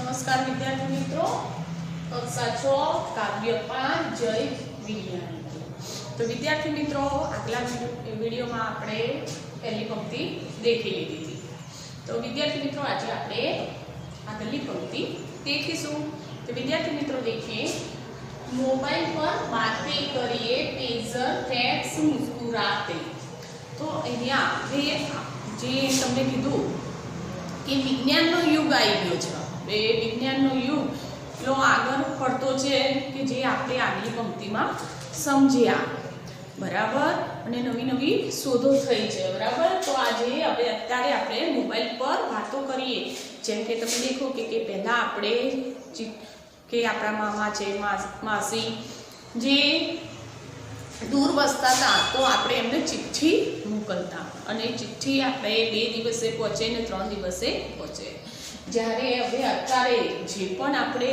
नमस्कार विद्यार्थी मित्रों, कक्षा 6 काव्य 5 जय विज्ञान। तो विद्यार्थी मित्रों, आगला वीडियो में आपणे पहली पंक्ति देखी लीधी थी। तो विद्यार्थी मित्रों, आज आपणे आगली पंक्ति देखीशुं। तो विद्यार्थी मित्रों, देखिए, मोबाइल पर बातें करिए, पेजर फैक्स मुस्कुराते। तो अहींया जे तमने कीधुं कि विज्ञाननो युग आई गयो छे। ए विज्ञाननो युग એટલો આગળ પડતો છે કે જે આપણે આગલી પંક્તિમાં સમજ્યા, બરાબર, અને નવી નવી શોધો થઈ છે, બરાબર। તો આજે હવે અત્યારે આપણે મોબાઈલ પર વાતો કરીએ, જેમ કે તમે દેખો કે પહેલા આપણે કે આપણા મામા છે, માસી જે दूर बसता था तो आपणे एमने चिट्ठी मोकलता अने चिट्ठी आपणे 2 दिवसे पहोंचे ने 3 दिवसे पहोंचे। ज्यारे हवे अत्यारे जे पण आपणे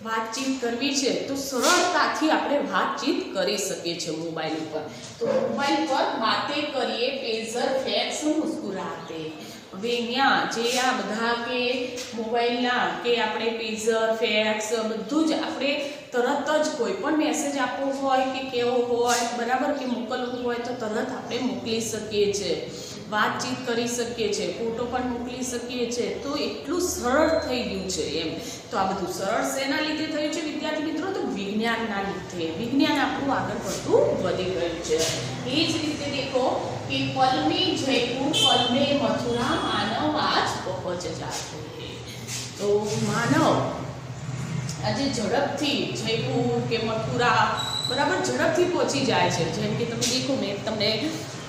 वातचीत करवी छे तो सरळताथी आपणे वातचीत करी सकीए छे मोबाइल पर। तो मोबाइल पर बातें करिए, पेजर फैक्स मुस्कुराते। हवे अहींया जे आ बधा के मोबाइलना के आपणे पेजर फैक्स बधुं ज आपणे तरत ज कोईपण मेसेज आपवो होय के केवो होय, बराबर, के मोकलवुं होय तो तरत आपणे मोकली सकीए छे, वातचीत करी सकीए छे, फोटो पण मोकली सकीए छे। तो एटલું સરળ થઈ ગયું છે એમ। તો આ બધું સરળ શેના લીધે થયું છે વિદ્યાર્થી મિત્રો? તો વિજ્ઞાનના લીધે। વિજ્ઞાન આપણું આગળ પડતું વધી ગયું છે। એ જ રીતે देखो कि पल में जयपुर, पल में मथुरा, मानव आज पहुंच जाते हैं। तो मानव आज झड़पथी जयपुर के मथुरा, बराबर, झड़पथी पहुंची जाए छे। जेम के तमे देखो, मैं तमने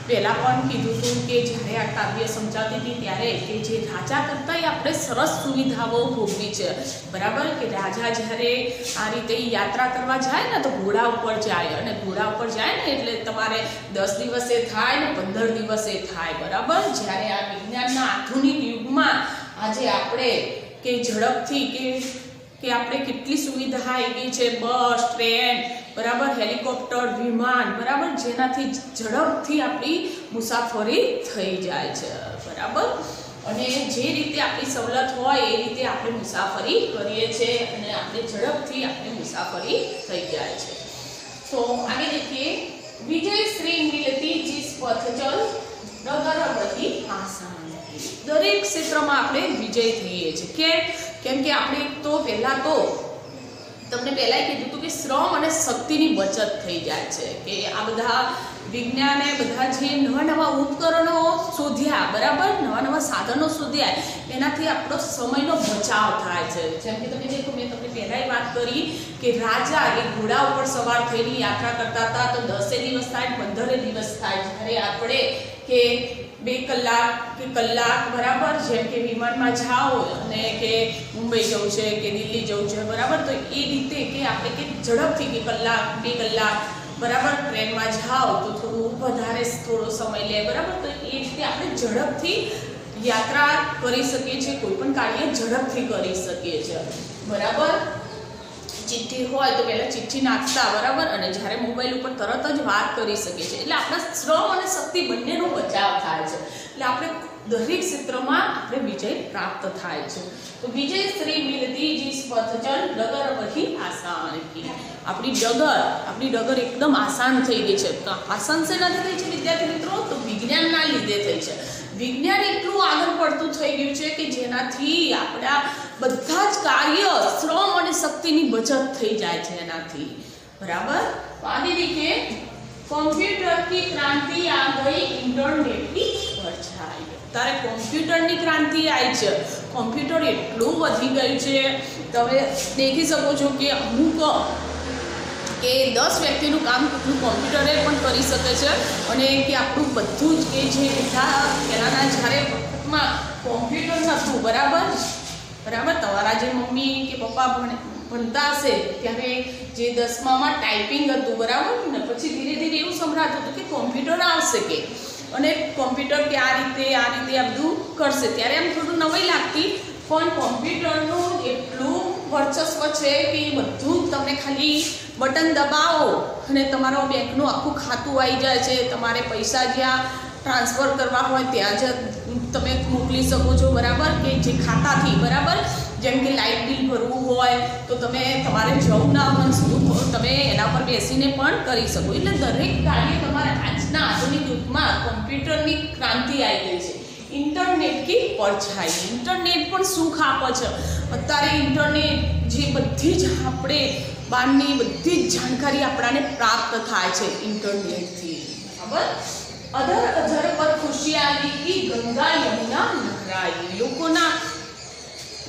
पहला पण कीधुं हतुं के ज्यारे आ काव्य समजावती हती त्यारे के जे राजा करतांय आपणे सरस सुविधाओ भोगवी छे, बराबर, के राजा ज्यारे आ रीते यात्रा करवा जाए ने तो घोड़ा उपर जाए, अने घोड़ा उपर जाए ने एटले तमारे 10 दिवसे थाय ने 15 दिवसे थाय, बराबर। ज्यारे आ विज्ञानना आधुनिक युगमां आजे आपणे के झड़पथी के आपणे केटली सुविधा आई गई छे, बस, ट्रेन, बराबर, हेलिकॉप्टर, विमान, बराबर, जेनाथी झड़पथी आपणी मुसाफरी थई जाय छे, बराबर। अने जे रीते आपणी सवलत होय ए रीते आपणे मुसाफरी करीए छे अने आपणे झड़पथी आपणी मुसाफरी थई जाय छे। तो आगे देखिए, विजय श्री मिलती जिस पथ चल, डगर बधी आसान। दरेक क्षेत्रमां आपणे विजय थईए छे। केम के आपणे तो पहला तो तमने पहला कीधुं हतुं कि श्रम अने शक्तिनी बचत थई जाय छे। के आ बधा विज्ञाने बधा जे नवा नवा उपकरणो शोध्या, बराबर, नवा नवा साधनो शोध्या, एनाथी आपणो समयनो बचाव थाय छे। जेम के तमे देखो, मैं तमने पहलाय वात करी कि राजा ए घोड़ा उपर सवार थईने यात्रा करता हता तो 10 दिवस थाय, 15 दिवस थाय। ज्यारे आपणे के 2 कलाक के कलाक, बराबर, जेम के विमान में जाओ अने के मुंबई जवुं छे के दिल्ली जवुं छे, बराबर, तो ए रीते के आपणे के झड़पथी के कलाक 2 कलाक, बराबर, ट्रेन में जाओ तो थोड़ो समय ले, बराबर। तो ए रीते आपणे झड़पथी यात्रा करी सकीए छे, कोईपण कार्य झड़पथी करी सकीए छे, बराबर। चिट्ठी होय तो पहला चिट्ठी नाखता, बराबर, अने ज्यारे मोबाइल पर तरत ज वात करी सके छे। એટલે આપણા શ્રમ અને શક્તિ બંનેનો બચાવ થાય છે। એટલે આપણે દરેક ક્ષેત્રમાં આપણે વિજય પ્રાપ્ત થાય છે। તો વિજય શ્રી મિલતી जिस पथ चल, डगर बधी आसान की। આપણી ડગર એકદમ આસાન થઈ ગઈ છે। તો આસાન શેનાથી થઈ છે વિદ્યાર્થી મિત્રો? તો વિજ્ઞાનના લીધે થઈ છે। વિજ્ઞાન એટલું આગળ પડતું થઈ ગયું છે કે જેનાથી આપણા બધા જ કાર્ય, શ્રમ અને શક્તિની બચત થઈ જાય છે એનાથી, બરાબર। તો આगे देखिए, कॉम्प्यूटर की क्रांति आ गई, इंटरनेट की परछाई। तारे कॉम्प्यूटरनी क्रांति आई छे। कॉम्प्यूटर એટલું વધી ગયું છે, તમે દેખી શકો છો કે અમુક કે 10 વ્યક્તિનું કામ કોમ્પ્યુટરે પણ કરી શકે છે। અને કે આપણું બધું જ કે જે બધા પહેલાંના જ્યારે વખતમાં કોમ્પ્યુટર નહોતું, બરાબર, તમારા જે મમ્મી કે પપ્પા ભણતા હશે ત્યારે જે 10મામાં ટાઈપિંગ હતું, બરાબર, ને પછી ધીરે ધીરે એવું સંભળાતું હતું કે કોમ્પ્યુટર આવશે કે, અને કોમ્પ્યુટર કે આ રીતે આ બધું કરશે, ત્યારે એમ થોડું નવાઈ લાગતી, પણ કોમ્પ્યુટરનું એટલું વર્ચસ્વ છે કે એ બધું તમને ખાલી બટન દબાવો અને તમારો બેંકનું આખું ખાતું આવી જાય છે। તમારે પૈસા જ્યાં ट्रांसफर करवा होय त्यां ज तमे मोकली सको छो, बराबर, के जे खाताथी, बराबर, જેમ કે લાઇટ બિલ ભરવું હોય તો તમે તમારે જવું ના હોય, તમે એના પર બેસીને પણ કરી શકો. એટલે દરેક કાર્ય તમારે આજના આધુનિક યુગમાં કોમ્પ્યુટરની ક્રાંતિ આવી ગઈ છે. ઇન્ટરનેટ કી પરછાઈ, ઇન્ટરનેટ પણ સુખ આપે છે. અત્યારે ઇન્ટરનેટ જે બધી જ આપણે બહારની બધી જ જાણકારી આપણાને પ્રાપ્ત થાય છે ઇન્ટરનેટથી. બરાબર. અધર અધર પર ખુશિયારી કી ગંગા યમુના લહરાઈ. લોકોના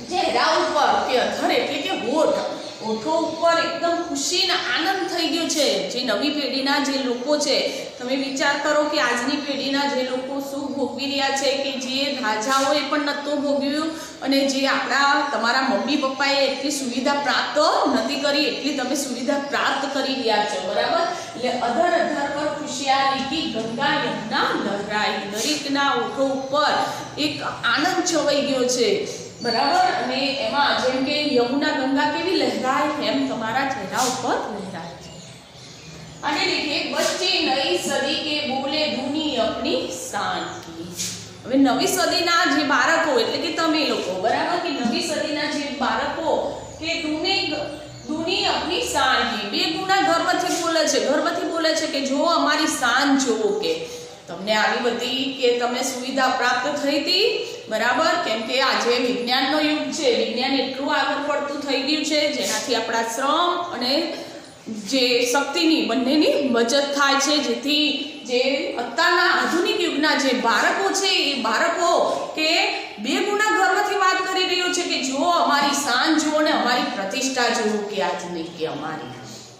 ચહેરા ઉપર કે અધર એટલે કે ઓઠો ઉપર એકદમ ખુશીને આનંદ થઈ ગયો છે. જે નવી પેઢીના જે લોકો છે, તમે વિચાર કરો કે આજની પેઢીના જે લોકો શું ભોગવી રહ્યા છે, કે જે રાજાઓએ પણ નહોતું ભોગવ્યું અને જે તમારા મમ્મી પપ્પાએ એટલી સુવિધા પ્રાપ્ત નથી કરી એટલી તમે સુવિધા પ્રાપ્ત કરી રહ્યા છો. બરાબર. એટલે અધર અધર પર ખુશિયારી કી ગંગા યમુના લહરાઈ. દરેકના ઓઠો ઉપર એક આનંદ છવાઈ ગયો છે. બરાબર. અને એમાં જેમ કે યમુના ગંગા કેવી લહેરાય એમ તમારા ચહેરા ઉપર લહેરાય છે. આને લીધે બચ્ચે નઈ સદી કે બોલે દુની અપની શાન કી. હવે નવી સદીના જે બાળકો એટલે કે તમે લોકો, બરાબર, કે નવી સદીના જે બાળકો કે દુની અપની શાન કી, બે ગુના ગર્વથી બોલે છે કે જો અમારી શાન જોવો. કે તમને આવી બધી કે તમને સુવિધા પ્રાપ્ત થઈ હતી. બરાબર. કેમ કે આજે વિજ્ઞાનનો યુગ છે. વિજ્ઞાન એટલું આગળ પડતું થઈ ગયું છે જેનાથી આપણા શ્રમ અને જે શક્તિની બંનેની બચત થાય છે. જેથી જે અત્યારના આધુનિક યુગના જે બાળકો છે એ બાળકો કે બે ગુના ગર્વથી વાત કરી રહ્યો છે કે જો અમારી શાન જુઓ ને અમારી પ્રતિષ્ઠા જુઓ કે આજની કે અમારી.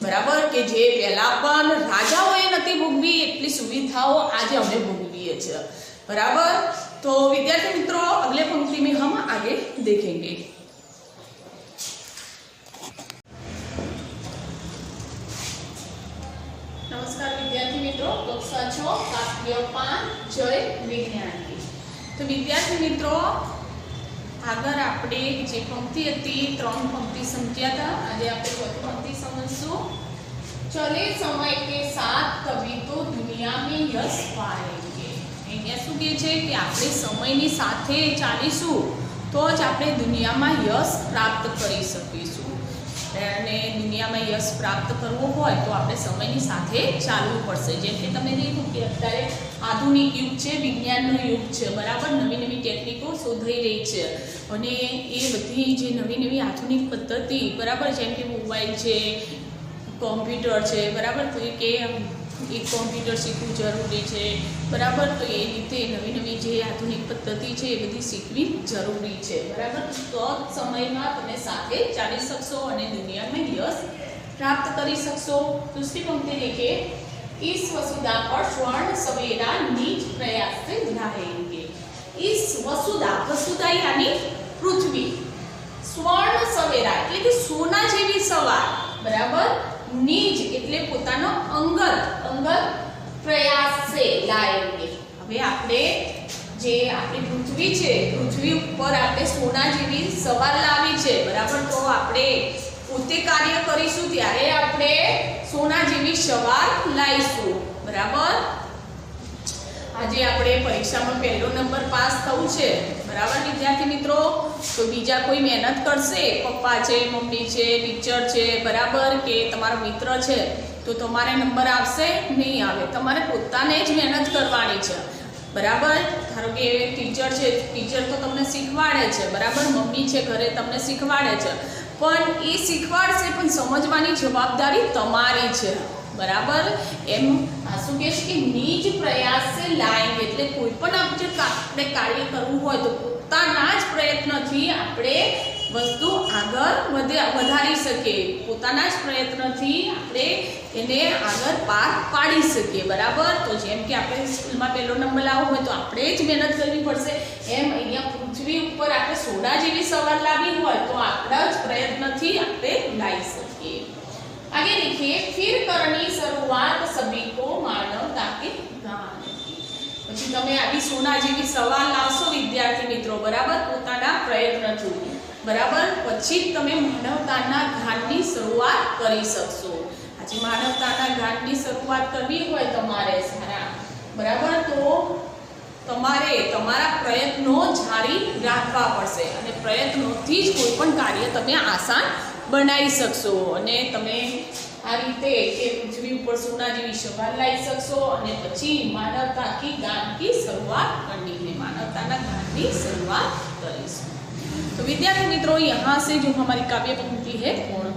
બરાબર. કે જે પહેલા પણ રાજાઓએ નથી ભોગવી એટલી સુવિધાઓ આજે અમે ભોગવીએ છીએ. बराबर. तो विद्यार्थी मित्रों अगले पंक्ति में हम आगे देखेंगे. नमस्कार विद्यार्थी मित्रों, कक्षा 6 काव्य 5 जय विज्ञान की. तो विद्यार्थी मित्रों આગળ આપણે જે પંક્તિ હતી 3 પંક્તિ સમજ્યા હતા. આજે આપણે ચોથી પંક્તિ સમજશું. चले समय के साथ तभी तो दुनिया में यश पाएंगे. અહીંયા શું કહે છે કે આપણે સમયની સાથે ચાલીશું તો જ આપણે દુનિયામાં યશ પ્રાપ્ત કરી શકીશું. અને દુનિયામાં યશ પ્રાપ્ત કરવો હોય તો આપણે સમયની સાથે ચાલવું પડશે. જેમ કે તમે જોયું કે અત્યારે આધુનિક યુગ છે, વિજ્ઞાનનો યુગ છે. બરાબર. નવી નવી ટેકનિકો શોધાઈ રહી છે અને એ બધી જે નવી નવી આધુનિક પદ્ધતિ, બરાબર, જેમ કે મોબાઈલ છે, કોમ્પ્યુટર છે, બરાબર, તો એ કે એક કોમ્પ્યુટર શીખવું જરૂરી છે. બરાબર. તો એ રીતે નવી નવી જે આધુનિક પદ્ધતિ છે એ બધી શીખવી જરૂરી છે. બરાબર. તો સમયમાં તમે સાથે ચાલી શકશો અને દુનિયામાં યશ પ્રાપ્ત કરી શકશો. दूसरी पंक्ति देखिए. इस वसुधा पर स्वर्ण सवेरा निज प्रयास से लाएंगे. इस वसुधा यानी पृथ्वी, स्वर्ण सवेरा એટલે કે સોના જેવી સવાર. બરાબર. निज એટલે પોતાનો અંગત પ્રયાસ સે લાએંગે. હવે આપણે જે આપણી પૃથ્વી છે, પૃથ્વી ઉપર આપણે સોના જેવી સવાર લાવી છે. બરાબર. તો આપણે પોતે કાર્ય કરીશું ત્યારે આપણે સોના જેવી સવાર લાવીશું. બરાબર. આજે આપણે પરીક્ષામાં પહેલો નંબર પાસ થવું છે. બરાબર વિદ્યાર્થી મિત્રો. તો બીજા કોઈ મહેનત કરશે, પપ્પા છે, મમ્મી છે, ટીચર છે, બરાબર, કે તમારો મિત્ર છે, તો તમારે નંબર આવશે નહીં આવે. તમારે પોતાને જ મહેનત કરવાની છે. બરાબર. ધારો કે ટીચર છે, ટીચર તો તમને શીખવાડે છે. બરાબર. મમ્મી છે ઘરે તમને શીખવાડે છે, પણ એ શીખવાડશે પણ સમજવાની જવાબદારી તમારી છે. બરાબર. એમ શું કહે છે કે નિજ પ્રયાસ સે લાએંગે એટલે કોઈ પણ આપણે કાર્ય કરવું હોય તો પોતાના જ પ્રયત્નથી આપણે વસ્તુ આગળ વધારી શકીએ. પોતાના જ પ્રયત્નથી આપણે એને આગળ પાર પાડી શકીએ. બરાબર. તો જેમ કે આપણે સ્કૂલમાં પહેલો નંબર લાવવો હોય તો આપણે જ મહેનત કરવી પડશે. એમ અહીંયા પૃથ્વી ઉપર આપણે સોના જેવી સવાર લાવવી હોય તો આપણા જ પ્રયત્નથી આપણે લાવી શકીએ. आगे देखिए. फिर करनी शुरुआत सभी को मानवता के गान की. પછી તમે આવી સોના જેવી સવાર લાવશો વિદ્યાર્થી મિત્રો. બરાબર. પોતાના પ્રયત્નથી. બરાબર. પછી તમે માનવતાના ગાનની શરૂઆત કરી શકશો. આજે માનવતાના ગાનની શરૂઆત કરવી હોય તમારે સારા, બરાબર, તો તમારે તમારા પ્રયત્નો જારી રાખવા પડશે અને પ્રયત્નોથી જ કોઈ પણ કાર્ય તમે આસાન બનાવી શકશો અને તમે આ રીતે કે પૃથ્વી ઉપર સોના જેવી સવાલ લાવી શકશો અને પછી मानवता की गान की शुरुआत करनी है, मानवताना गानની શરૂઆત કરીશું। तो विद्यार्थी मित्रों, यहाँ से जो हमारी काव्य पंक्ति है पूर्ण